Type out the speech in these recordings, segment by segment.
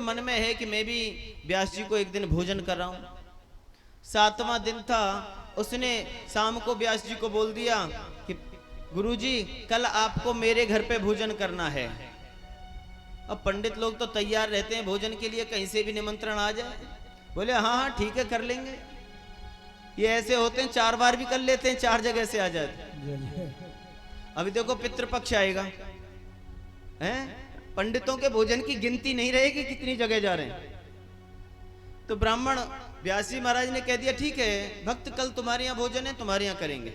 मन में है कि मैं भी व्यास जी को एक दिन भोजन कर रहा हूं। 7वां दिन था, उसने शाम को व्यास जी को बोल दिया कि गुरुजी कल आपको मेरे घर पे भोजन करना है। अब पंडित लोग तो तैयार रहते हैं भोजन के लिए, कहीं से भी निमंत्रण आ जाए। बोले हाँ हाँ ठीक है कर लेंगे। ये ऐसे होते हैं 4 बार भी कर लेते हैं, 4 जगह से आ जाते। अभी देखो पितृपक्ष आएगा, हैं? पंडितों के भोजन की गिनती नहीं रहेगी कितनी जगह जा रहे हैं। तो ब्राह्मण व्यास जी महाराज ने कह दिया ठीक है भक्त, कल तुम्हारे यहाँ भोजन है, तुम्हारे यहाँ करेंगे।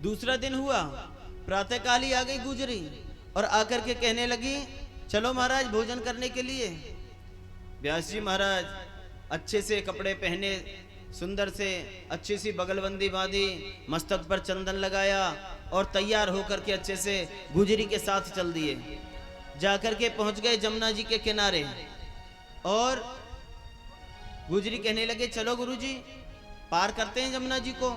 दूसरा दिन हुआ, प्रातः काल ही आ गई गुजरी और आकर के कहने लगी चलो महाराज भोजन करने के लिए। व्यास जी महाराज अच्छे से कपड़े पहने, सुंदर से अच्छी सी बगलबंदी बांधी, मस्तक पर चंदन लगाया और तैयार होकर के अच्छे से गुजरी के साथ चल दिए। जाकर के पहुंच गए जमुना जी के किनारे और गुजरी कहने लगे चलो गुरुजी पार करते हैं जमुना जी को।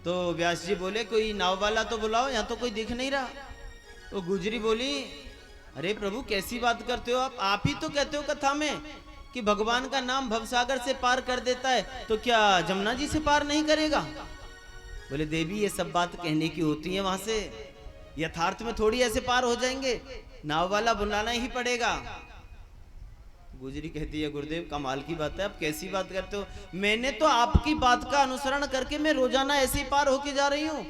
तो व्यास जी बोले कोई नाव वाला तो बुलाओ, यहाँ तो कोई दिख नहीं रहा। तो गुजरी बोली अरे प्रभु कैसी बात करते हो आप ही तो कहते हो कथा में कि भगवान का नाम भवसागर से पार कर देता है, तो क्या जमुना जी से पार नहीं करेगा? बोले देवी ये सब बात कहने की होती है, वहां से यथार्थ में थोड़ी ऐसे पार हो जाएंगे, नाव वाला बुलाना ही पड़ेगा। गुजरी कहती है गुरुदेव कमाल की बात है, आप कैसी बात करते हो? मैंने तो आपकी बात का अनुसरण करके मैं रोजाना ऐसे ही पार होके जा रही हूं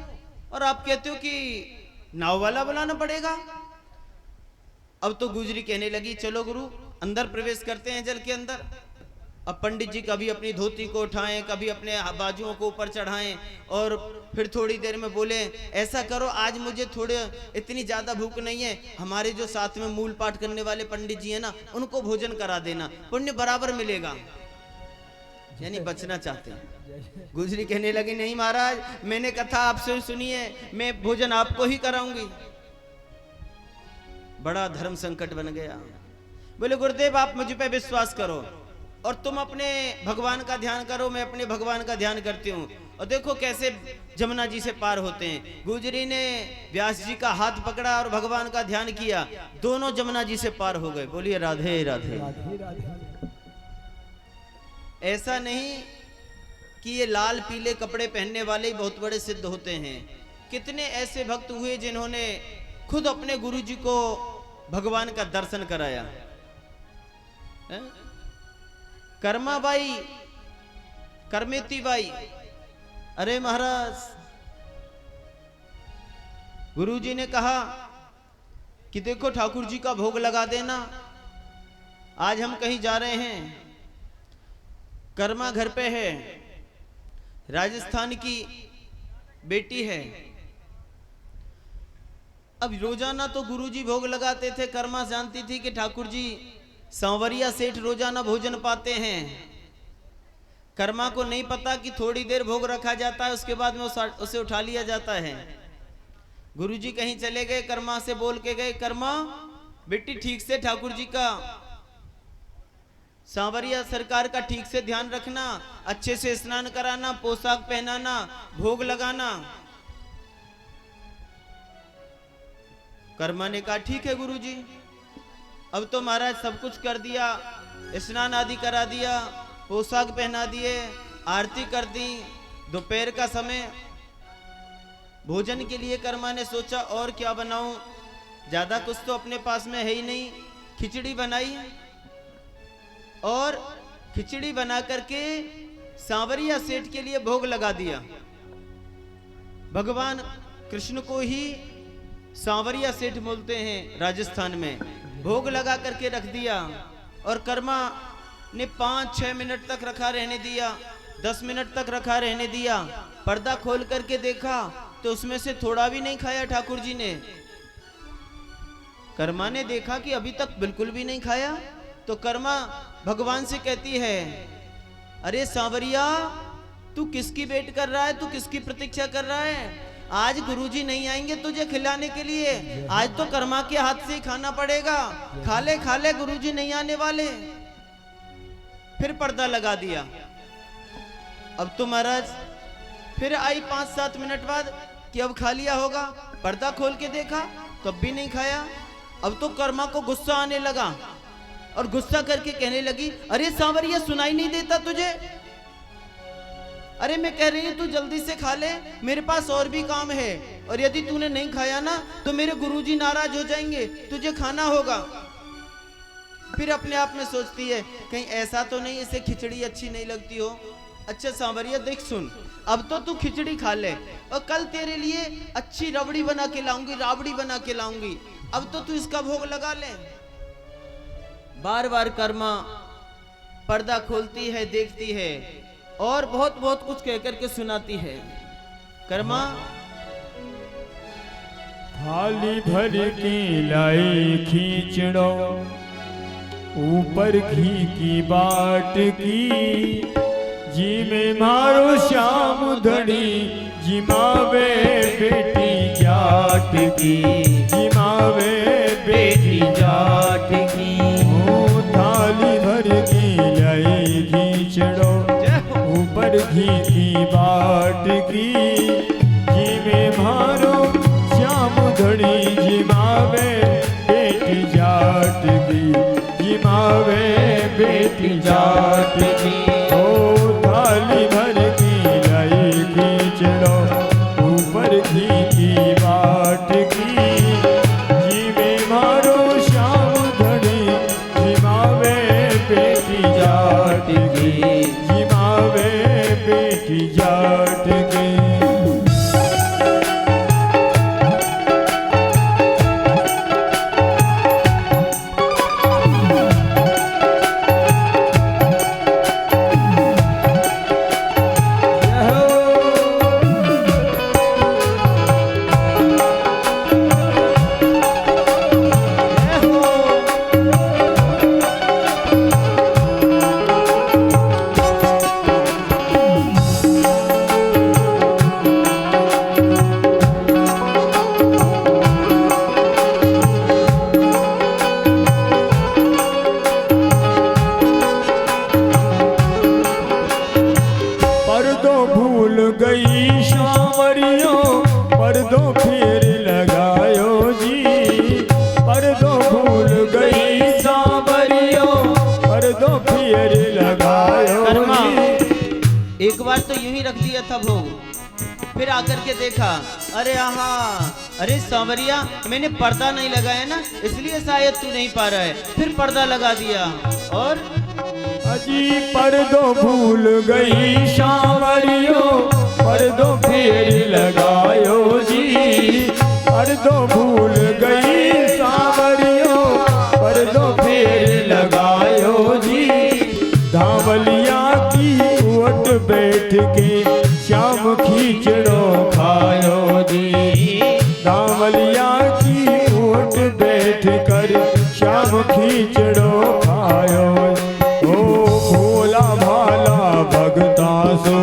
और आप कहते हो कि नाव वाला बुलाना पड़ेगा। अब तो गुजरी कहने लगी चलो गुरु अंदर प्रवेश करते हैं जल के अंदर। अब पंडित जी कभी अपनी धोती को उठाएं, कभी अपने बाजुओं को ऊपर चढ़ाएं और फिर थोड़ी देर में बोले ऐसा करो आज मुझे थोड़े इतनी ज्यादा भूख नहीं है, हमारे जो साथ में मूल पाठ करने वाले पंडित जी हैं ना उनको भोजन करा देना, पुण्य बराबर मिलेगा। यानी बचना चाहते हैं। गुजरी कहने लगी नहीं महाराज मैंने कथा आपसे सुनी है, मैं भोजन आपको ही कराऊंगी। बड़ा धर्म संकट बन गया। बोले गुरुदेव आप मुझ पे विश्वास करो और तुम अपने भगवान का ध्यान करो, मैं अपने भगवान का ध्यान करती हूँ और देखो कैसे जमुना जी से पार होते हैं। गुजरी ने व्यास जी का हाथ पकड़ा और भगवान का ध्यान किया, दोनों जमुना जी से पार हो गए। बोलिए राधे राधे। ऐसा नहीं कि ये लाल पीले कपड़े पहनने वाले ही बहुत बड़े सिद्ध होते हैं। कितने ऐसे भक्त हुए जिन्होंने खुद अपने गुरु जी को भगवान का दर्शन कराया। कर्माबाई, करमेती बाई, अरे महाराज गुरुजी ने कहा कि देखो ठाकुर जी का भोग लगा देना, आज हम कहीं जा रहे हैं। कर्मा घर पे है, राजस्थान की बेटी है। अब रोजाना तो गुरुजी भोग लगाते थे, कर्मा जानती थी कि ठाकुर जी सांवरिया सेठ रोजाना भोजन पाते हैं। कर्मा को नहीं पता कि थोड़ी देर भोग रखा जाता है उसके बाद में उसे उठा लिया जाता है। गुरुजी कहीं चले गए, कर्मा से बोल के गए कर्मा बेटी ठीक से ठाकुर जी का सांवरिया सरकार का ठीक से ध्यान रखना, अच्छे से स्नान कराना, पोशाक पहनाना, भोग लगाना। कर्मा ने कहा ठीक है गुरुजी। अब तो महाराज सब कुछ कर दिया, स्नान आदि करा दिया, पोशाक पहना दिए, आरती कर दी। दोपहर का समय, भोजन के लिए कर्मा ने सोचा और क्या बनाऊं, ज्यादा कुछ तो अपने पास में है ही नहीं। खिचड़ी बनाई और खिचड़ी बना करके सांवरिया सेठ के लिए भोग लगा दिया। भगवान कृष्ण को ही सांवरिया सेठ बोलते हैं राजस्थान में। भोग लगा करके रख दिया और कर्मा ने 5-6 मिनट तक रखा रहने दिया, 10 मिनट तक रखा रहने दिया। पर्दा खोल करके देखा तो उसमें से थोड़ा भी नहीं खाया ठाकुर जी ने। कर्मा ने देखा कि अभी तक बिल्कुल भी नहीं खाया, तो कर्मा भगवान से कहती है अरे सांवरिया तू किसकी वेट कर रहा है, तू किसकी प्रतीक्षा कर रहा है? आज गुरुजी नहीं आएंगे तुझे खिलाने के लिए, आज तो कर्मा के हाथ से ही खाना पड़ेगा। खा ले गुरुजी नहीं आने वाले। फिर पर्दा लगा दिया। अब तो महाराज फिर आई 5-7 मिनट बाद कि अब खा लिया होगा। पर्दा खोल के देखा तो अब भी नहीं खाया। अब तो कर्मा को गुस्सा आने लगा और गुस्सा करके कहने लगी, अरे सांवरिया सुनाई नहीं देता तुझे? अरे मैं कह रही हूं तू जल्दी से खा ले, मेरे पास और भी काम है, और यदि तूने नहीं खाया ना तो मेरे गुरुजी नाराज हो जाएंगे, तुझे खाना होगा। फिर अपने आप में सोचती है कहीं ऐसा तो नहीं इसे खिचड़ी अच्छी नहीं लगती हो। अच्छा सांवरिया देख सुन, अब तो तू खिचड़ी खा ले और कल तेरे लिए अच्छी रबड़ी बना के लाऊंगी, राबड़ी बना के लाऊंगी, अब तो तू इसका भोग लगा ले। बार बार कर्मा पर्दा खोलती है, देखती है और बहुत बहुत कुछ कहकर के सुनाती है। कर्मा थाली भर की लाई खींचड़ो, ऊपर घी की बाट की, जी में मारो श्याम धनी, जिमावे बेटी जाट की, जिमावे बेटी जाट की। ओ थाली भर की लाई खींचड़ो, ऊपर घी की बाट की, जी में मारो श्याम धनी, जिमावे बेटी जाट की, जिमावे बेटी जाट की। थाली भर की लाई खींचड़ो, ऊपर घी की बाट की, जी में मारो श्याम धनी, जिमावे बेटी जाट की, जिमावे बेटी जाट की। एक बार तो यूं ही रख दिया था भोग, फिर आकर के देखा, अरे हाँ, अरे सांवरिया मैंने पर्दा नहीं लगाया ना, इसलिए शायद तू नहीं पा रहा है। फिर पर्दा लगा दिया और अजी पर्दो भूल गई सांवरियो, पर्दो फिर लगायो जी, पर्दो भूल गई सांवरियो, पर्दो फिर लगायो जी। धावलिया की उट बैठ के श्याम खींचड़ो खायो जी, धावलिया की उट बैठ कर श्याम खींचड़ो खायो। ओ भोला भाला भगता सो,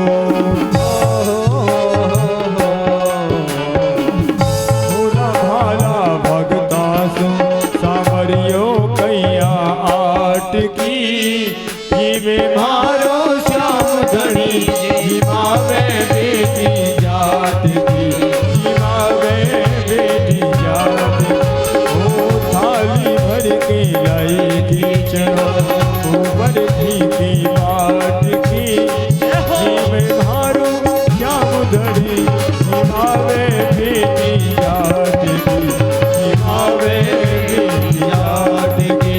भोला भाला भगता सो, सांवरियो कैया आट की, जीवे मारो श्याम धनी, जिमावे बेटी जात की, जिमावे बेटी जात। ओ थाली भर के लाई खींचड़ो, ऊपर घी की बाट की, जीवे मारो श्याम धनी, जिमावे बेटी जात की, जिमावे बेटी जात की।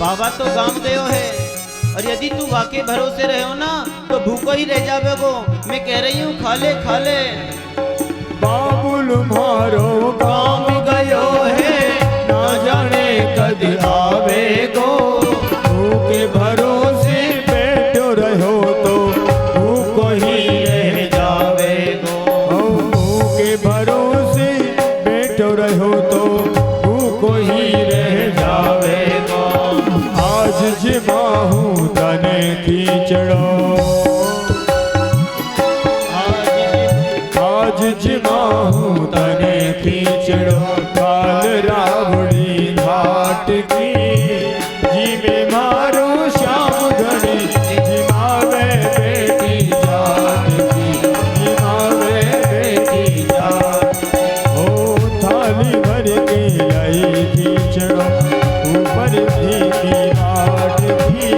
बाबा तो गांव गयो है, और यदि तू वाकई भरोसे रहो ना तो भूखो ही रह जावे गो। मैं कह रही हूँ खा ले खा ले। बाबुल मारो काम गयो है, ना जाने कद आवेगो। भूखे भरोसे बैठो रहो तो भूखो ही रह जावेगो। भूखे भरोसे बैठो रहो तो भूखो ही रह जावेगो। आज जिमाहू तने खींचड़ो, आज जिमाहू तने खींचड़ो। काल रावड़ी घाट की जीवे मारो श्याम धनी। जिमावे बेटी जात की, जिमावे बेटी जात। ओ थाली भर के लाई खींचड़ो, ऊपर की बाट की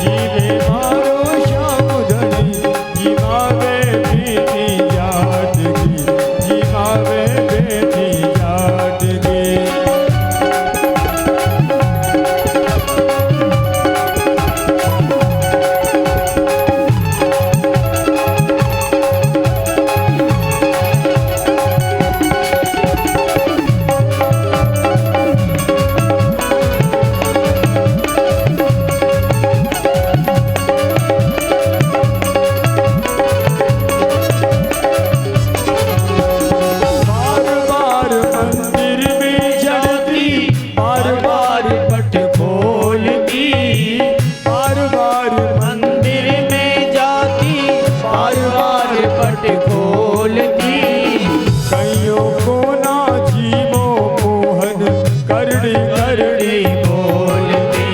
जीवे मारो श्याम धनी। जिमावे बेटी जात की, जिमावे बेटी जात की। बार बार मंदिर में जाती, बार बार पट खोलती। बार बार मंदिर में जाती, बार बार पट खोलती। कईयों को ना जीवो मोहन, करड़ी करड़ी बोलती।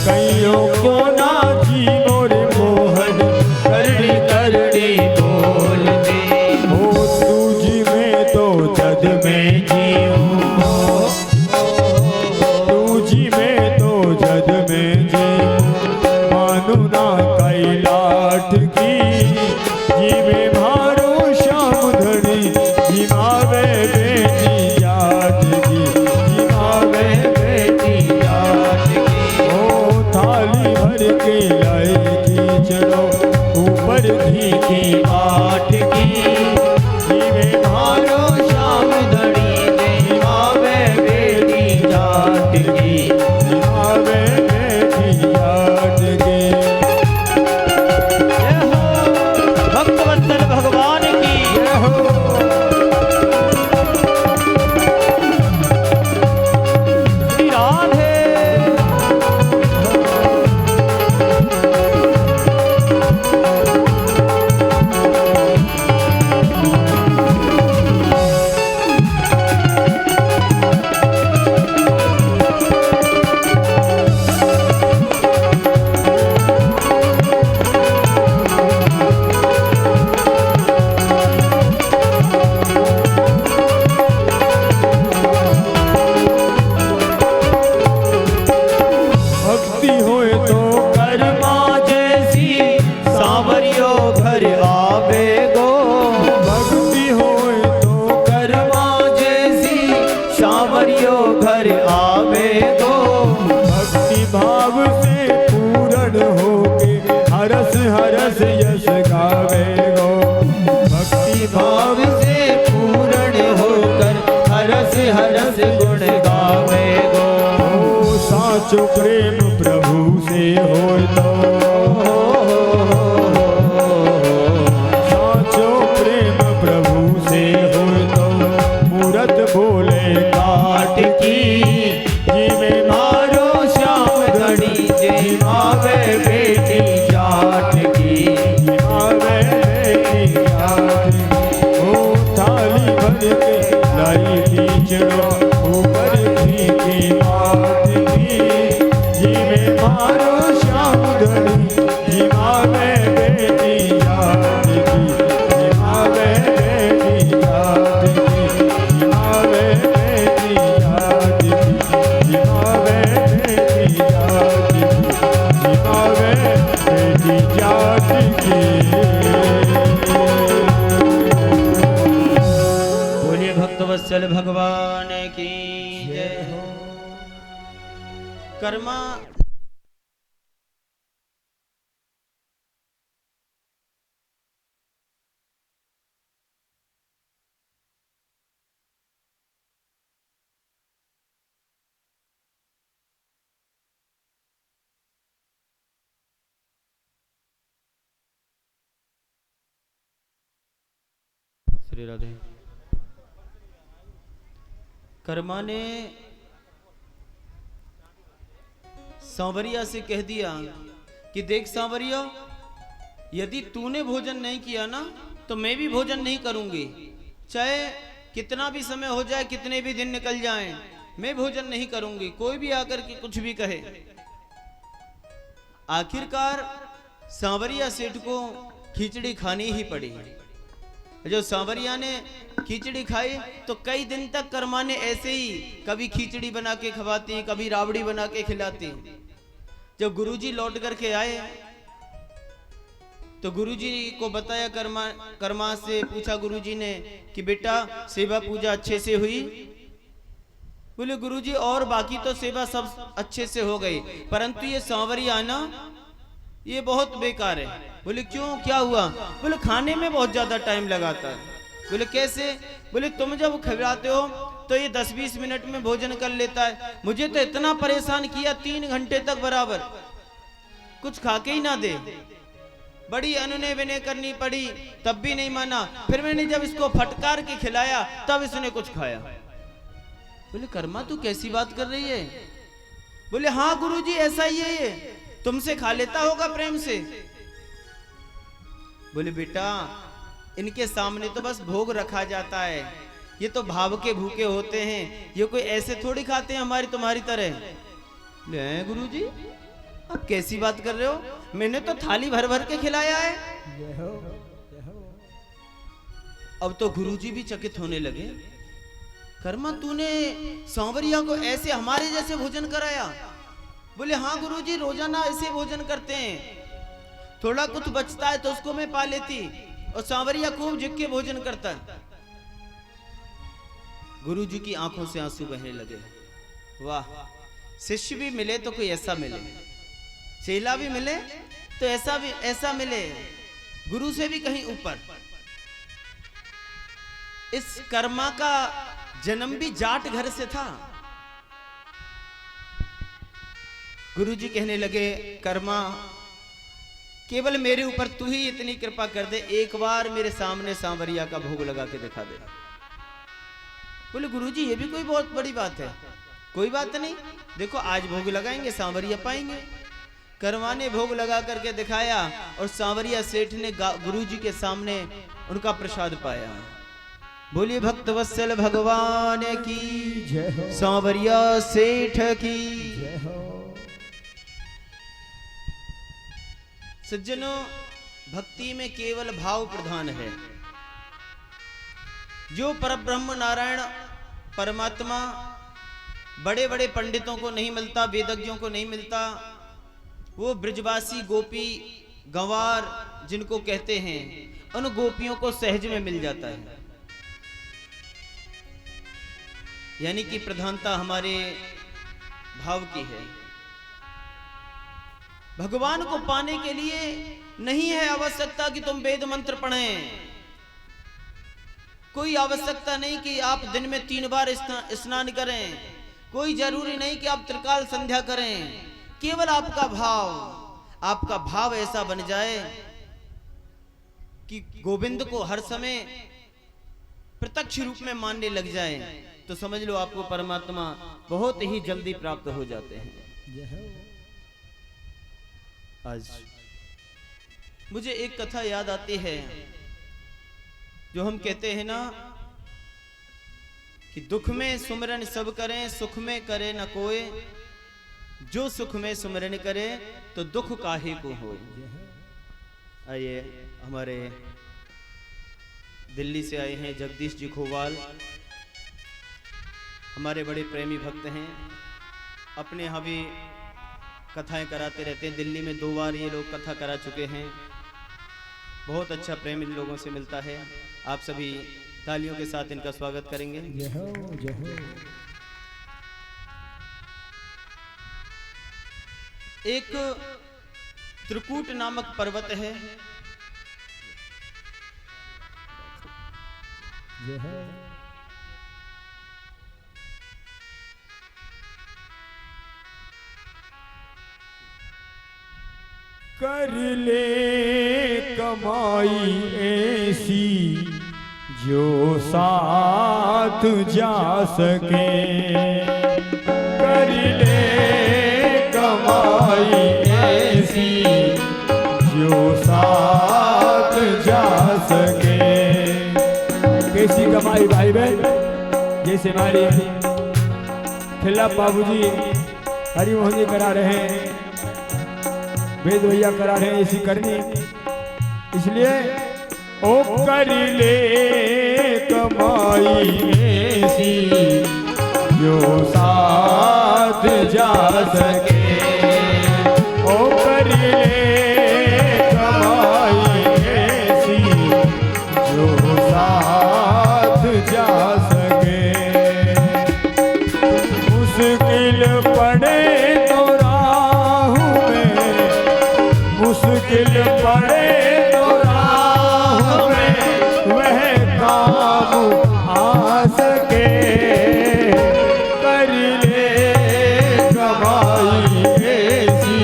कईयों को ना जीवो रे मोहन, करड़ी करड़ी बोलती। ओ तुझी में तो जद में जीऊं, तुझी में तो जद में जीऊं। मानू ना कैलाठ की जीवे मारो श्याम धनी। जिमावे बेटी जात की, जिमावे बेटी जात की। ओ थाली भर के लाई खींचड़ो, ऊपर घी की बाट की जीवे मारो श्याम धनी। जिमावे बेटी जात की, जिमावे बेटी जात की। जय हो भक्तवत्सल भगवान की। जय हो। श्री राधे। भक्ति होए तो कर्मा जैसी, सांवरियो घर आवे गो। भक्ति होए तो कर्मा जैसी सांवरियो घर आवे गो। भक्ति भाव से पूर्ण होके हरस हरस यश गावे गो। भक्ति भाव से पूर्ण होकर हरस हरस गुण गावे गो। ओ साचो प्रेम प्रभु से होए तो, साचो प्रेम प्रभु से होए तो। मूरत बोले काट की जीवे मारो श्याम धनी। जिमावे बेटी जाट की, जिमावे बेटी जाट की। ओ थाली भर के लाई खींचड़ो, ऊपर घी की बाट की जीवे मारो श्याम धनी। जिमावे बेटी जात की, जिमावे बेटी जात की। जिमावे बेटी जात की, जिमावे बेटी जात की। जिमावे बेटी जात की। बोलिए भक्तवत्सल भगवान की जय हो। कर्मा श्री राधे। कर्मा ने सांवरिया से कह दिया कि देख सांवरिया, यदि तूने भोजन नहीं किया ना तो मैं भी भोजन नहीं करूंगी। चाहे कितना भी समय हो जाए, कितने भी दिन निकल जाएं, मैं भोजन नहीं करूंगी, कोई भी आकर के कुछ भी कहे। आखिरकार सांवरिया सेठ को खिचड़ी खानी ही पड़ी। जो सांवरिया ने खिचड़ी खाई तो कई दिन तक कर्मा ने ऐसे ही कभी खिचड़ी बना के खवाती, कभी राबड़ी बना के खिलाती। जब गुरुजी लौट करके आए तो गुरुजी को बताया, कर्मा से पूछा गुरुजी ने कि बेटा सेवा पूजा अच्छे से हुई? बोले गुरुजी और बाकी तो सेवा सब अच्छे से हो गई, परंतु ये सांवरिया ना ये बहुत बेकार है। बोले क्यों, क्या हुआ? बोले खाने में बहुत ज्यादा टाइम लगाता है। बोले कैसे? बोले तुम जब खिलाते हो तो ये 10-20 मिनट में भोजन कर लेता है, मुझे तो इतना परेशान किया 3 घंटे तक बराबर कुछ खा के ही ना दे। बड़ी अनुनय विनय करनी पड़ी तब भी नहीं माना। फिर मैंने जब इसको फटकार के खिलाया तब इसने कुछ खाया। बोले कर्मा तू कैसी बात कर रही है? बोले हाँ गुरुजी ऐसा ही है, ये तुमसे खा लेता होगा प्रेम से। बोले बेटा इनके सामने तो बस भोग रखा जाता है, ये तो भाव के भूखे होते हैं, ये कोई ऐसे थोड़ी खाते हैं हमारी तुम्हारी तरह। ले गुरुजी अब कैसी बात कर रहे हो? मैंने तो थाली भर भर के खिलाया है। अब तो गुरुजी भी चकित होने लगे। कर्मा तूने सांवरिया को ऐसे हमारे जैसे भोजन कराया? बोले हाँ गुरुजी रोजाना ऐसे भोजन करते हैं, थोड़ा कुछ बचता है तो उसको मैं पा लेती, और सांवरिया खूब झुक के भोजन करता है। गुरुजी की आंखों से आंसू बहने लगे। वाह, शिष्य भी मिले तो कोई ऐसा मिले, चेला भी मिले तो ऐसा मिले, गुरु से भी कहीं ऊपर। इस कर्मा का जन्म भी जाट घर से था। गुरुजी कहने लगे कर्मा केवल मेरे ऊपर तू ही इतनी कृपा कर दे, एक बार मेरे सामने सांवरिया का भोग लगा के दिखा दे। बोले गुरुजी ये भी कोई बहुत बड़ी बात है। कोई बात नहीं, देखो आज भोग लगाएंगे सांवरिया पाएंगे। कर्मा ने भोग लगा करके दिखाया और सांवरिया सेठ ने गुरुजी के सामने उनका प्रसाद पाया। बोलिए भक्त वत्सल भगवान की, सांवरिया सेठ की। सज्जनों, भक्ति में केवल भाव प्रधान है। जो परब्रह्म नारायण परमात्मा बड़े बड़े पंडितों को नहीं मिलता, वेदज्ञों को नहीं मिलता, वो ब्रजवासी गोपी गंवार जिनको कहते हैं, उन गोपियों को सहज में मिल जाता है। यानी कि प्रधानता हमारे भाव की है। भगवान को पाने के लिए नहीं है आवश्यकता कि तुम वेद मंत्र पढ़ें, कोई आवश्यकता नहीं कि आप दिन में 3 बार स्नान करें, कोई जरूरी नहीं कि आप त्रिकाल संध्या करें। केवल आपका भाव ऐसा बन जाए कि गोविंद को हर समय प्रत्यक्ष रूप में मानने लग जाए, तो समझ लो आपको परमात्मा बहुत ही जल्दी प्राप्त हो जाते हैं। आज मुझे एक कथा याद आती है, जो हम कहते हैं ना कि दुख में सुमिरन सब करें, सुख में करे न कोई, जो सुख में सुमिरन करे तो दुख काहे को होए। आइए, हमारे दिल्ली से आए हैं जगदीश जी खोवाल, हमारे बड़े प्रेमी भक्त हैं, अपने यहाँ भी कथाएं कराते रहते हैं। दिल्ली में 2 बार ये लोग कथा करा चुके हैं। बहुत अच्छा प्रेम इन लोगों से मिलता है। आप सभी तालियों के साथ इनका स्वागत करेंगे। एक त्रिकूट नामक पर्वत है। कर ले कमाई ऐसी जो साथ जा सके, कर ले कमाई ऐसी जो साथ जा सके। कैसी कमाई भाई बहन? जैसे हमारे खिल्ला बाबूजी हरिमोहन जी करा रहे हैं, वेद भैया करा रहे हैं, ऐसी करनी। इसलिए ओ कर ले कमाई ऐसी जो साथ जा सके, ओ कर ले कमाई ऐसी जो साथ जा सके। मुश्किल पड़े तो राह में, मुश्किल पड़े तो राह में वह काम आ सके, कर ले कमाई ऐसी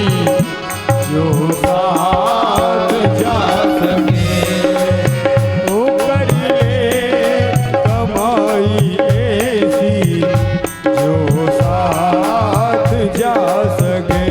जो साथ जा सके, ओ कर ले कमाई ऐसी जो साथ जा सके।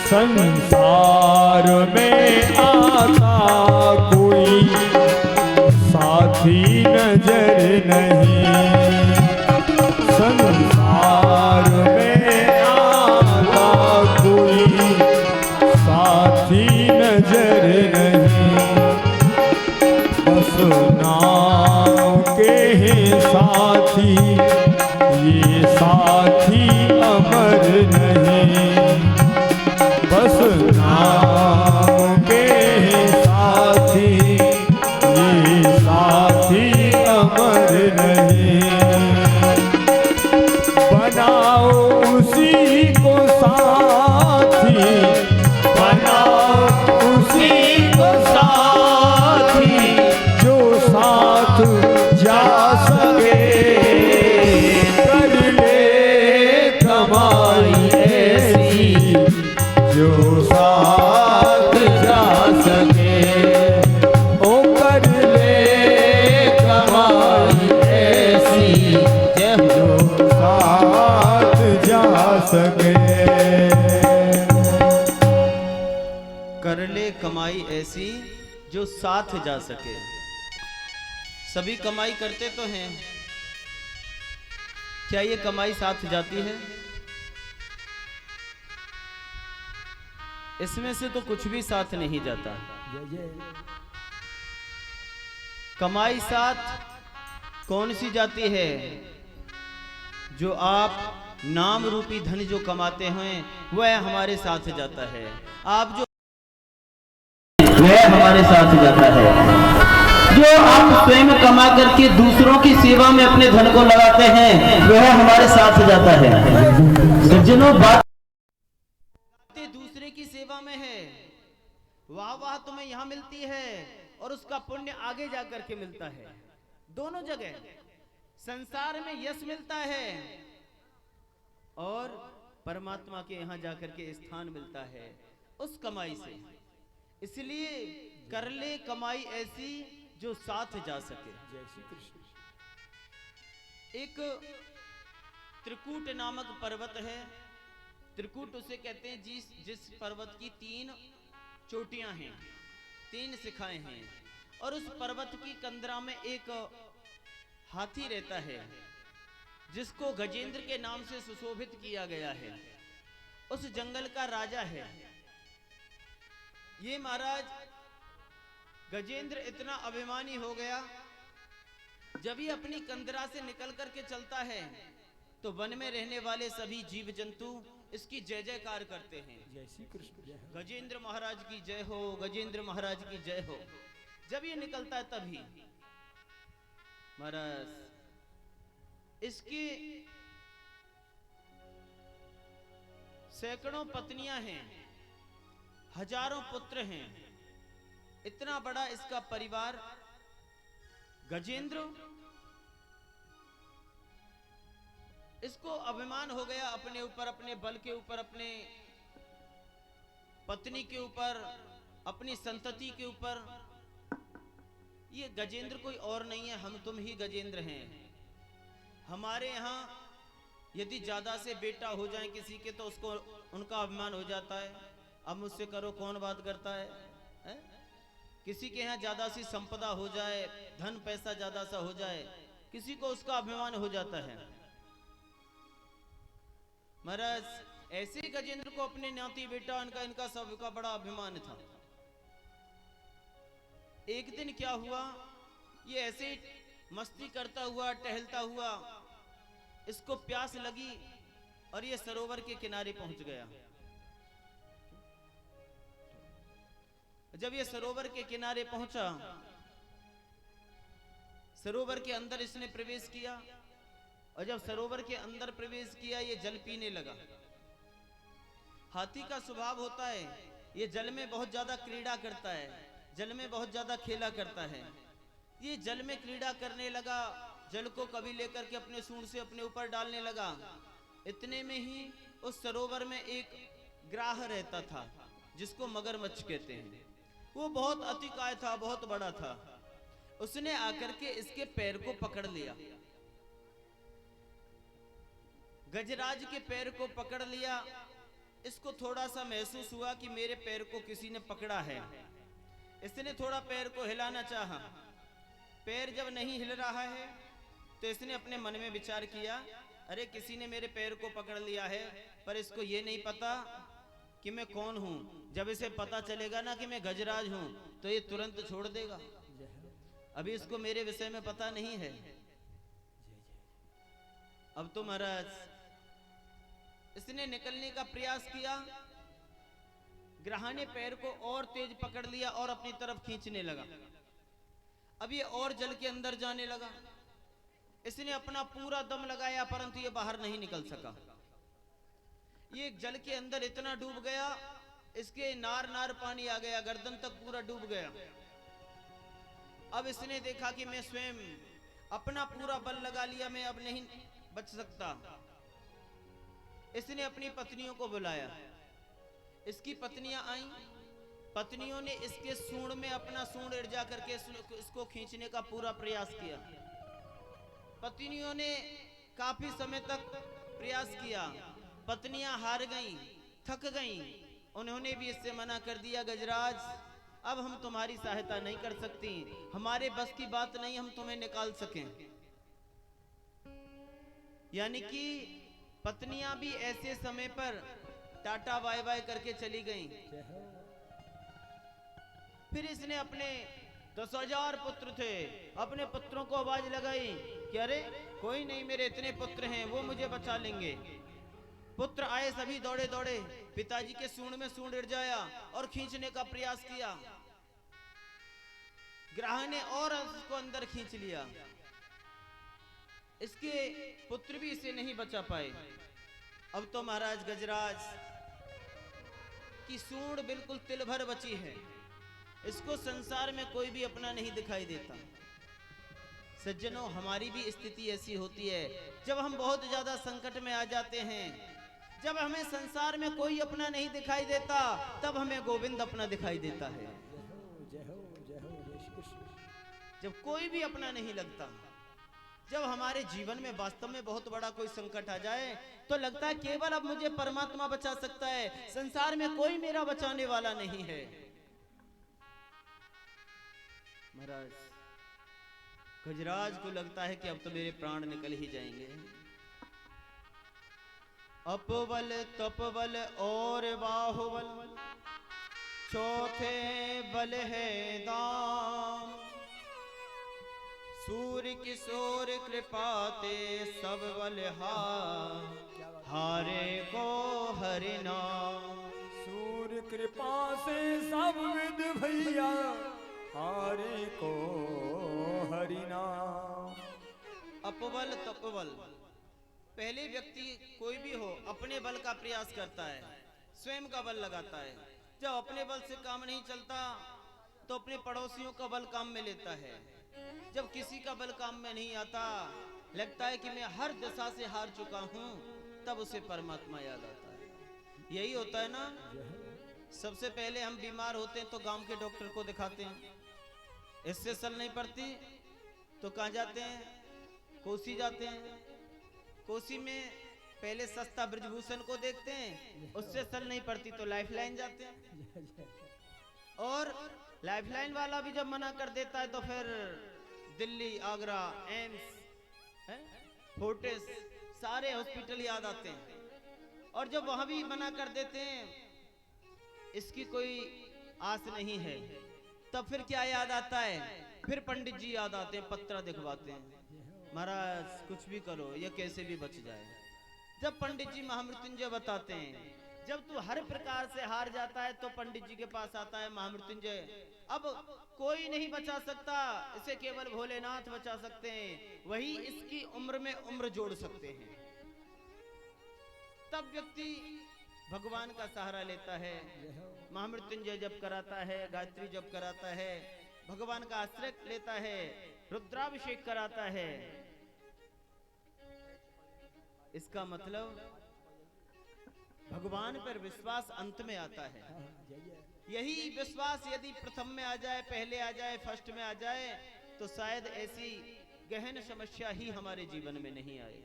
संसार में आता कोई साथी नजर नहीं, संसार में आता कोई साथी नजर नहीं, बस नाम के हैं साथी, ये साथी अमर नहीं, बस नाम के साथी, ये साथी अमर नहीं। बनाओ उसी को साथी, बनाओ उसी को साथी जो साथ जा सके, कर ले कमाई ऐसी जो साथ जा सके, ओ कर ले कमाई ऐसी जो साथ जा सके। कर ले कमाई ऐसी जो साथ जा सके। सभी कमाई करते तो हैं, क्या ये कमाई साथ जाती है? इसमें से तो कुछ भी साथ नहीं जाता। कमाई साथ कौन सी जाती है? जो आप नाम रूपी धन जो कमाते हैं वह हमारे साथ जाता है। आप जो वह हमारे साथ जाता है। जो आप स्वयं कमा करके दूसरों की सेवा में अपने धन को लगाते हैं वह हमारे साथ जाता है। सज्जनों, बात दूसरे की सेवा में है, वाह वाह तुम्हें यहां मिलती है और उसका पुण्य आगे जाकर के मिलता है। दोनों जगह संसार में यश मिलता है और परमात्मा के यहां जाकर के स्थान मिलता है उस कमाई से। इसलिए कर ले कमाई ऐसी जो साथ जा सके। एक त्रिकूट नामक पर्वत है। त्रिकूट उसे कहते हैं जिस पर्वत की 3 चोटियां हैं, 3 शिखाएं हैं, और उस पर्वत की कंदरा में एक हाथी रहता है जिसको गजेंद्र के नाम से सुशोभित किया गया है, उस जंगल का राजा है ये महाराज। गजेंद्र इतना अभिमानी हो गया, जब ये अपनी कंदरा से निकल करके चलता है तो वन में रहने वाले सभी जीव जंतु इसकी जय जयकार करते हैं। जय श्री कृष्ण, जय हो। गजेंद्र महाराज की जय हो, गजेंद्र महाराज की जय हो। जब ये निकलता है तभी महाराज इसकी सैकड़ों पत्नियां हैं, हजारों पुत्र हैं, इतना बड़ा इसका परिवार। गजेंद्र इसको अभिमान हो गया अपने ऊपर, अपने बल के ऊपर, अपने पत्नी के ऊपर, अपनी संतति के ऊपर। ये गजेंद्र कोई और नहीं है, हम तुम ही गजेंद्र हैं। हमारे यहाँ यदि ज्यादा से बेटा हो जाए किसी के तो उसको उनका अभिमान हो जाता है, अब मुझसे करो कौन बात करता है? किसी के यहाँ ज्यादा सी संपदा हो जाए, धन पैसा ज्यादा सा हो जाए, किसी को उसका अभिमान हो जाता है। महाराज ऐसे गजेंद्र को अपने नाती बेटा इनका सबका बड़ा अभिमान था। एक दिन क्या हुआ, ये ऐसे मस्ती करता हुआ टहलता हुआ इसको प्यास लगी और ये सरोवर के किनारे पहुंच गया। जब ये सरोवर के किनारे पहुंचा, सरोवर के अंदर इसने प्रवेश किया और जब सरोवर के अंदर प्रवेश किया ये जल पीने लगा। हाथी का स्वभाव होता है ये जल में बहुत ज्यादा क्रीड़ा करता है, जल में बहुत ज्यादा खेला करता है। ये जल में क्रीड़ा करने लगा, जल को कभी लेकर के अपने सूंड से अपने ऊपर डालने लगा। इतने में ही उस सरोवर में एक ग्राह रहता था जिसको मगरमच्छ कहते हैं। वो बहुत अतिकाय था, बहुत बड़ा था। उसने आकर के इसके पैर को पकड़ लिया, गजराज के पैर को पकड़ लिया। इसको थोड़ा सा महसूस हुआ कि मेरे पैर को किसी ने पकड़ा है। इसने थोड़ा पैर को हिलाना चाहा, पैर जब नहीं हिल रहा है तो इसने अपने मन में विचार किया, अरे किसी ने मेरे पैर को पकड़ लिया है, पर इसको ये नहीं पता कि मैं कौन हूं। जब इसे पता चलेगा ना कि मैं गजराज हूं तो ये तुरंत छोड़ देगा। अभी इसको मेरे विषय में पता नहीं है। अब तो महाराज इसने निकलने का प्रयास किया, ग्राह ने पैर को और तेज पकड़ लिया और अपनी तरफ खींचने लगा। अब ये और जल के अंदर जाने लगा। इसने अपना पूरा दम लगाया परंतु ये बाहर नहीं निकल सका। ये जल के अंदर इतना डूब गया, इसके नार नार पानी आ गया, गर्दन तक पूरा डूब गया। अब इसने देखा कि मैं स्वयं अपना पूरा बल लगा लिया, मैं अब नहीं बच सकता। इसने अपनी पत्नियों को बुलाया, इसकी पत्नियां आईं। पत्नियों ने इसके सूंड में अपना सूंड इर्जा करके इसको खींचने का पूरा प्रयास किया। पत्नियों ने काफी समय तक प्रयास किया, पत्नियां हार गईं, थक गईं। उन्होंने भी इससे मना कर दिया, गजराज अब हम तुम्हारी सहायता नहीं कर सकती, हमारे बस की बात नहीं हम तुम्हें निकाल सकें। यानी कि पत्नियां भी ऐसे समय पर टाटा बाय बाय करके चली गईं। फिर इसने अपने 10,000 पुत्र थे, अपने पुत्रों को आवाज लगाई कि अरे कोई नहीं, मेरे इतने पुत्र हैं, वो मुझे बचा लेंगे। पुत्र आए, सभी दौड़े दौड़े पिताजी के सूंड में सूंड इर्जाया और खींचने का प्रयास किया। ग्राह ने और उसको अंदर खींच लिया। इसके पुत्र भी इसे नहीं बचा पाए। अब तो महाराज गजराज की सूंड बिल्कुल तिल भर बची है, इसको संसार में कोई भी अपना नहीं दिखाई देता। सज्जनों, हमारी भी स्थिति ऐसी होती है, जब हम बहुत ज्यादा संकट में आ जाते हैं, जब हमें संसार में कोई अपना नहीं दिखाई देता, तब हमें गोविंद अपना दिखाई देता है। जब कोई भी अपना नहीं लगता, जब हमारे जीवन में वास्तव में बहुत बड़ा कोई संकट आ जाए तो लगता है केवल अब मुझे परमात्मा बचा सकता है, संसार में कोई मेरा बचाने वाला नहीं है। महाराज गजराज को लगता है कि अब तो मेरे प्राण निकल ही जाएंगे। अपबल तपबल और बाहुबल, चौथे बल है दाम। सूर्य किशोर कृपाते सब बल हारे को हरि नाम। सूर्य कृपा से सब विद भैया, हारे को हरि नाम। अपबल तपबल, पहले व्यक्ति कोई भी हो अपने बल का प्रयास करता है, स्वयं का बल लगाता है। जब अपने बल से काम नहीं चलता तो अपने पड़ोसियों का बल काम में लेता है। जब किसी का बल काम में नहीं आता, लगता है कि मैं हर दशा से हार चुका हूं, तब उसे परमात्मा याद आता है। यही होता है ना। सबसे पहले हम बीमार होते हैं तो गांव के डॉक्टर को दिखाते हैं, इससे सल नहीं पड़ती तो कहाँ जाते हैं, कोसी जाते हैं। कोसी में पहले सस्ता ब्रजभूषण को देखते हैं, उससे सल नहीं पड़ती तो लाइफलाइन जाते हैं। और लाइफलाइन वाला भी जब मना कर देता है तो फिर दिल्ली, आगरा, एम्स, फोर्टिस, सारे हॉस्पिटल याद आते हैं। और जब वहां भी मना कर देते हैं, इसकी कोई आस नहीं है, तब फिर क्या याद आता है, फिर पंडित जी याद आते हैं, पत्रा दिखवाते हैं, महाराज कुछ भी करो ये कैसे भी बच जाए। जब पंडित जी महामृत्युंजय बताते हैं, जब तू हर प्रकार से हार जाता है तो पंडित जी के पास आता है महामृत्युंजय, अब कोई नहीं बचा सकता, इसे केवल भोलेनाथ बचा सकते हैं, वही इसकी उम्र में उम्र जोड़ सकते हैं। तब व्यक्ति भगवान का सहारा लेता है, महामृत्युंजय जप कराता है, गायत्री जप कराता है, भगवान का आश्रय लेता है, रुद्राभिषेक कराता है। इसका मतलब भगवान पर विश्वास अंत में आता है। यही विश्वास यदि प्रथम में आ जाए, पहले आ जाए, फर्स्ट में आ जाए, तो शायद ऐसी गहन समस्या ही हमारे जीवन में नहीं आए।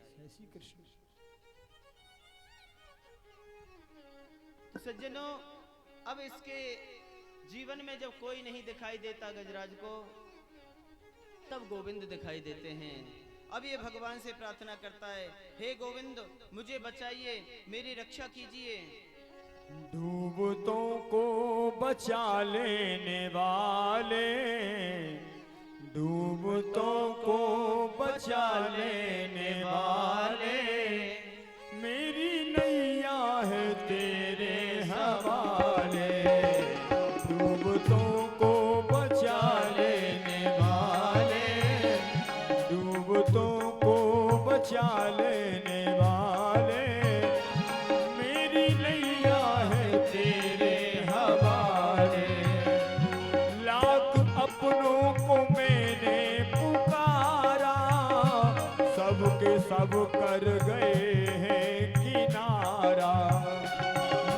तो सज्जनों, अब इसके जीवन में जब कोई नहीं दिखाई देता गजराज को, तब गोविंद दिखाई देते हैं। अब ये भगवान से प्रार्थना करता है, हे गोविंद मुझे बचाइए, मेरी रक्षा कीजिए। डूबतों को बचा लेने वाले, डूबतों को बचा लेने वाले, मेरी नैया है तेरे हवाले। डूबतों को बचा लेने वाले, डूबतों को बचा लेने वाले, मेरी नैया है तेरे हवाले। लाख अपनों को मैंने पुकारा, सबके सब कर गए हैं किनारा।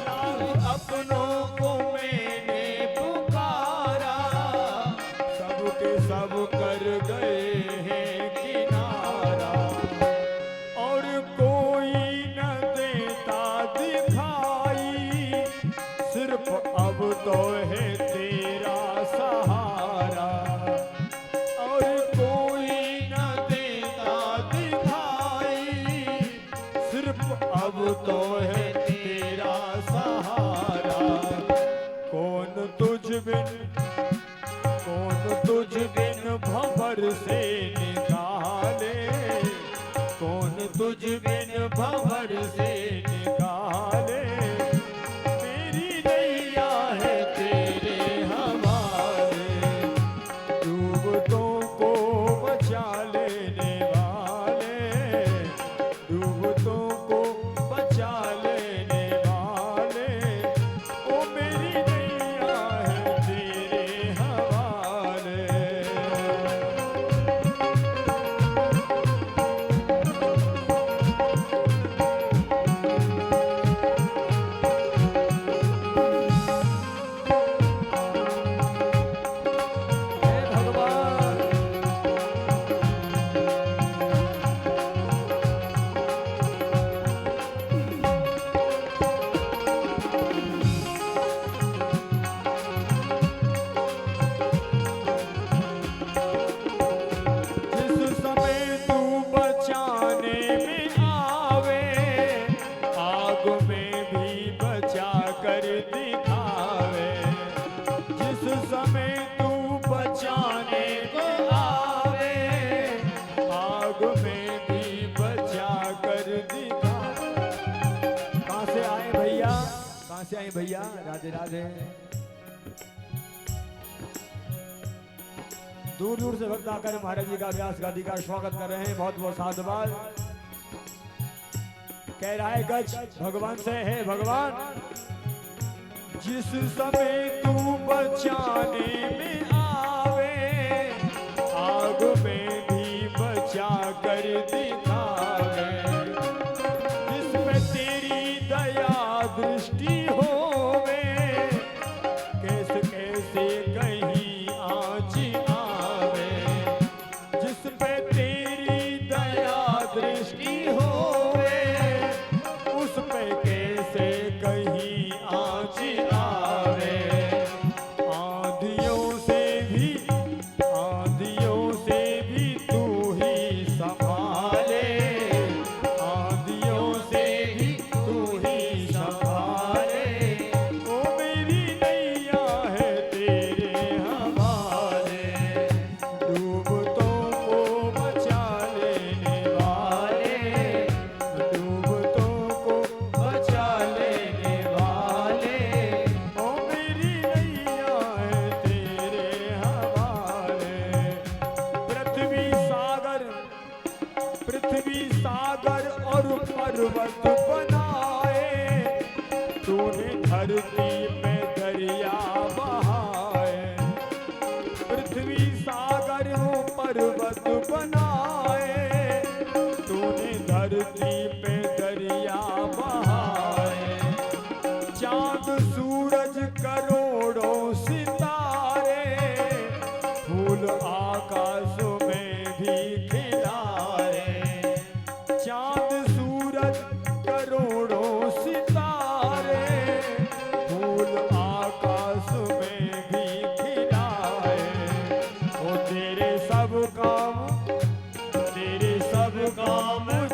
लाख अपनों को मैंने पुकारा, सबके सब कर गए हैं किनारा। और कोई न देता दिखाई, सिर्फ अब तो है तेरा सहारा। और कोई न देता दिखाई, सिर्फ अब तो है तेरा सहारा। कौन तुझ बिन भंवर से निकाले, कौन तुझ बिन भंवर से निकाले, मेरी नैया है तेरे हवाले। डूबतों को बचा लेने वाले, डूबतों को बचा लेने वाले, ओ मेरी नैया है तेरे हवाले। नहीं भैया, राधे राधे। दूर दूर से भक्त आकर महाराज जी का व्यास गादी का स्वागत कर रहे हैं, बहुत बहुत साधुवाद। कह रहा है गज भगवान से, है भगवान जिस समय तू बचाने में आवे, आग में भी बचा कर दिखावे, जिसमें तेरी दया दृष्टि होवे, कैसे कैसे कहीं आँच आवे, जिसमें तेरी दया दृष्टि होवे, उस पे कैसे कहीं आँच आवे। आंधियों से भी तू ही संभाले, आंधियों से भी तू ही संभाले, ओ मेरी नैया है तेरे हवाले, डूबतों को बचा लेने वाले, डूबतों को बचा लेने वाले, ओ मेरी नैया है तेरे हवाले। पृथ्वी सागर और पर्वत बनाए, तूने धरती पे दरिया बहाए, पृथ्वी सागर और पर्वत बनाए, तूने धरती पे दरिया बहाए, चांद सूरज करोड़ों सितारे, फूल आकाश में भी खिलारे, चांद सूरज करोड़ों सितारे, फूल आकाश में भी खिलाए, ओ तेरे सब काम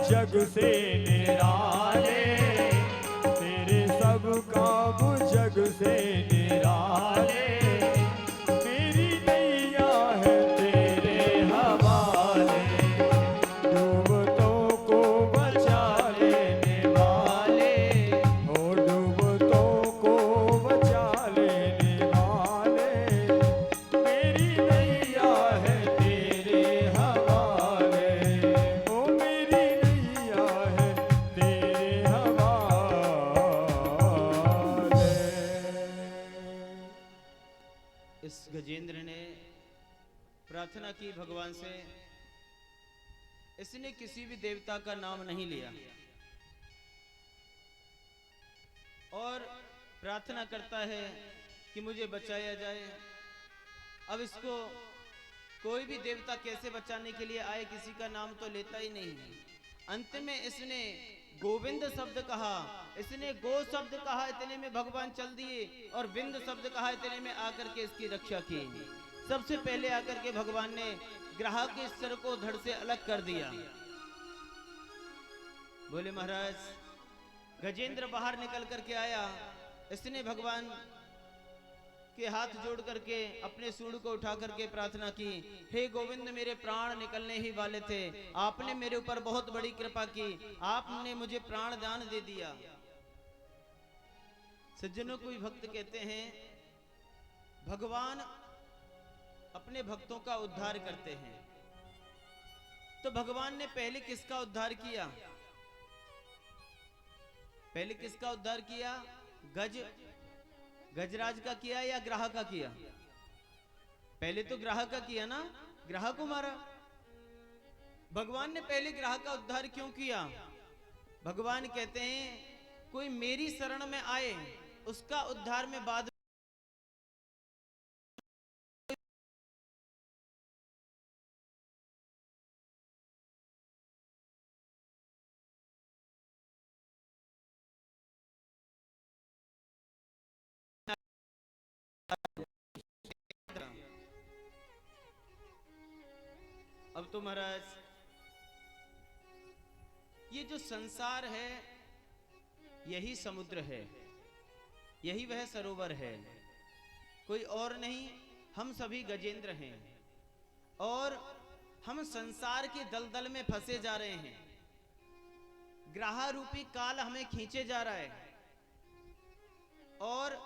जग से निराले, तेरे सब काम जग से निराले, मेरी नैया है तेरे हवाले, डूबतों को बचा लेने वाले, ओ डूबतों को बचा लेने वाले, मेरी नैया है तेरे हवाले, ओ मेरी नैया है तेरे हवाले। इस गजेंद्र ने प्रार्थना की भगवान से, इसने किसी भी देवता का नाम नहीं लिया और प्रार्थना करता है कि मुझे बचाया जाए। अब इसको कोई भी देवता कैसे बचाने के लिए आए, किसी का नाम तो लेता ही नहीं है। अंत में इसने गोविंद शब्द कहा, इसने गो शब्द कहा, इतने में भगवान चल दिए, और बिंद शब्द कहा, इतने में आकर के इसकी रक्षा की। सबसे पहले आकर के भगवान ने ग्राहक के सिर को धड़ से अलग कर दिया। बोले महाराज, गजेंद्र बाहर निकल करके आया, इसने भगवान के हाथ जोड़ करके अपने सूंड को उठा करके प्रार्थना की, हे गोविंद, मेरे प्राण निकलने ही वाले थे, आपने मेरे ऊपर बहुत बड़ी कृपा की, आपने मुझे प्राण दान दे दिया। सज्जनों, कोई भक्त कहते हैं भगवान अपने भक्तों का उद्धार करते हैं, तो भगवान ने पहले किसका उद्धार किया? पहले किसका उद्धार किया? गजराज का किया या ग्राह का किया? पहले तो ग्राह का किया ना, ग्राह को मारा। भगवान ने पहले ग्राह का उद्धार क्यों किया? भगवान कहते हैं कोई मेरी शरण में आए, उसका उद्धार में बाद अब तो महाराज, ये जो संसार है यही समुद्र है, यही वह सरोवर है, कोई और नहीं। हम सभी गजेंद्र हैं और हम संसार के दलदल में फंसे जा रहे हैं। ग्राह रूपी काल हमें खींचे जा रहा है। और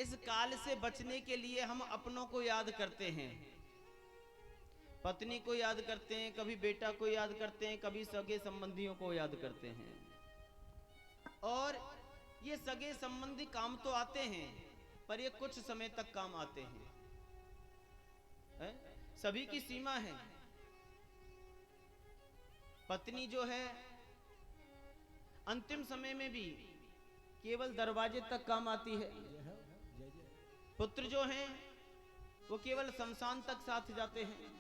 इस काल से बचने के लिए हम अपनों को याद करते हैं, पत्नी को याद करते हैं, कभी बेटा को याद करते हैं, कभी सगे संबंधियों को याद करते हैं। और ये सगे संबंधी काम तो आते हैं, पर ये कुछ समय तक काम आते हैं, सभी की सीमा है। पत्नी जो है अंतिम समय में भी केवल दरवाजे तक काम आती है, पुत्र जो हैं वो केवल शमशान तक साथ जाते हैं।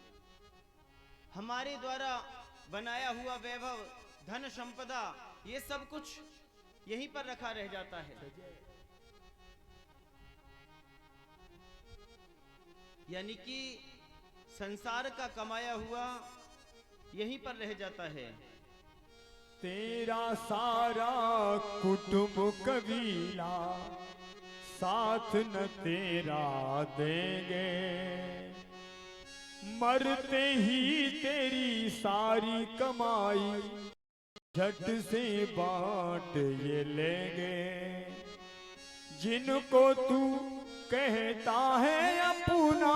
हमारे द्वारा बनाया हुआ वैभव, धन संपदा, ये सब कुछ यहीं पर रखा रह जाता है। यानी कि संसार का कमाया हुआ यहीं पर रह जाता है। तेरा सारा कुटुंब कबीला साथ न तेरा देंगे, मरते ही तेरी सारी कमाई झट से बांट ये लेंगे। जिनको तू कहता है अपना,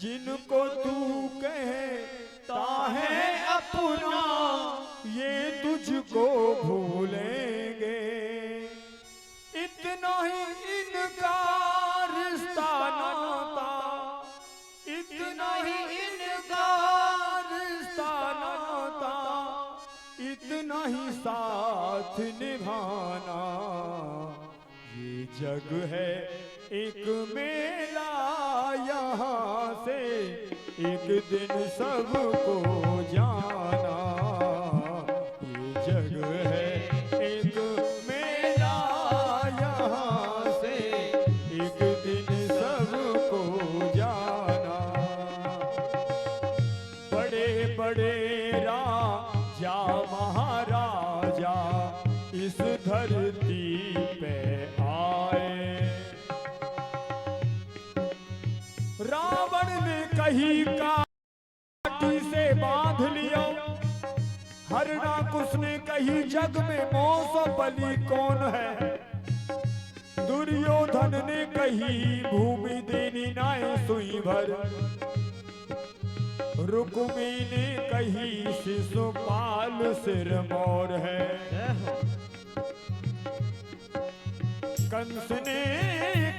जिनको तू कहता है अपना, ये तुझको भूलेंगे। इतना ही इनका रिश्ता नाता, इतना ही इनका रिश्ता नाता, इतना ही साथ निभाना। ये जग है एक मेला, यहाँ से एक दिन सबको जाना। ये जग है एक मेला, यहाँ से एक दिन सबको जाना। बड़े बड़े राजा महाराजा इस धरती पे आए, रावण ने कही काटी से बांध लिया, हरणाकुश ने कही जग में मौस बलि कौन है, दुर्योधन ने कही भूमि देनी नाय सुई भर, रुक्मी ने कही शिशुपाल सिरमौर है, कंस ने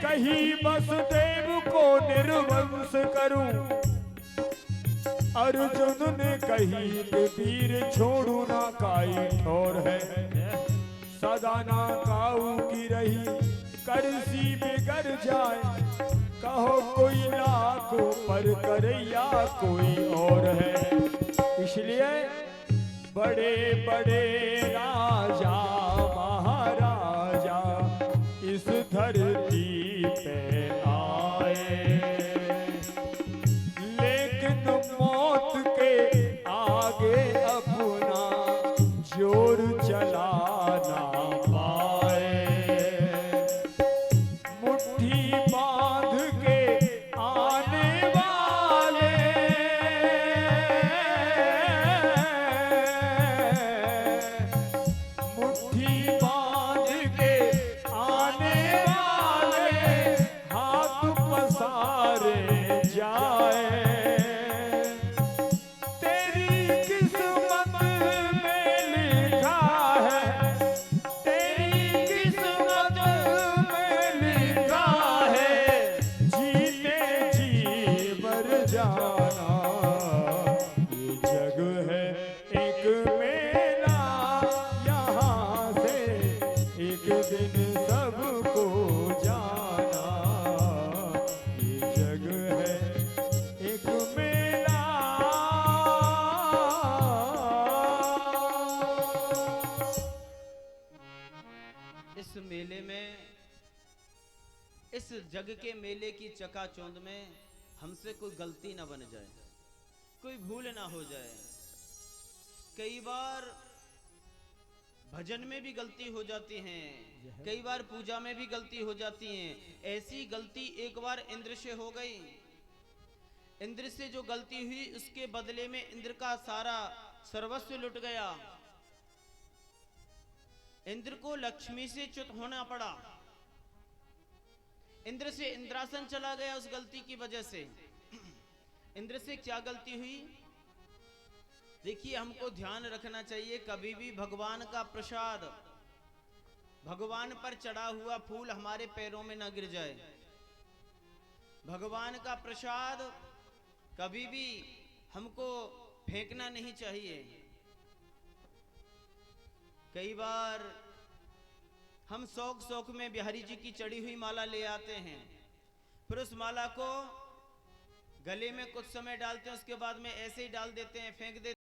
कही वसुदेव को निर्वंश करूं, अर्जुन ने कही कि वीर छोड़ू ना काई और है, सदा ना काऊ की रही करसी बिगड़ जाए, कहो कोई लाख पर करे या कोई और है। इसलिए बड़े बड़े राजा महाराजा इस धरती पे आए, लेकिन मौत के आगे अपना जोर चला ना पाए। मुट्ठी बांध के आने वाले, मुट्ठी बांध के आने वाले हाथ पसारे जाए। तेरी किस्मत में लिखा है, तेरी किस्मत में लिखा है, जीते जी मर जाना। ये जग है एक मेला, यहाँ से एक दिन सबको जाना। ये जग है एक मेला। इस मेले में, इस जग के मेले की चकाचौंध में हमसे कोई गलती ना बन जाए, कोई भूल ना हो जाए। कई बार भजन में भी गलती हो जाती है, कई बार पूजा में भी गलती हो जाती है। ऐसी गलती एक बार इंद्र से हो गई। इंद्र से जो गलती हुई उसके बदले में इंद्र का सारा सर्वस्व लुट गया। इंद्र को लक्ष्मी से च्युत होना पड़ा। इंद्र से इंद्रासन चला गया उस गलती की वजह से। इंद्र से क्या गलती हुई? देखिए, हमको ध्यान रखना चाहिए, कभी भी भगवान का प्रसाद, भगवान पर चढ़ा हुआ फूल हमारे पैरों में ना गिर जाए। भगवान का प्रसाद कभी भी हमको फेंकना नहीं चाहिए। कई बार हम शौक शौक में बिहारी जी की चढ़ी हुई माला ले आते हैं, फिर उस माला को गले में कुछ समय डालते हैं, उसके बाद में ऐसे ही डाल देते हैं, फेंक देते हैं।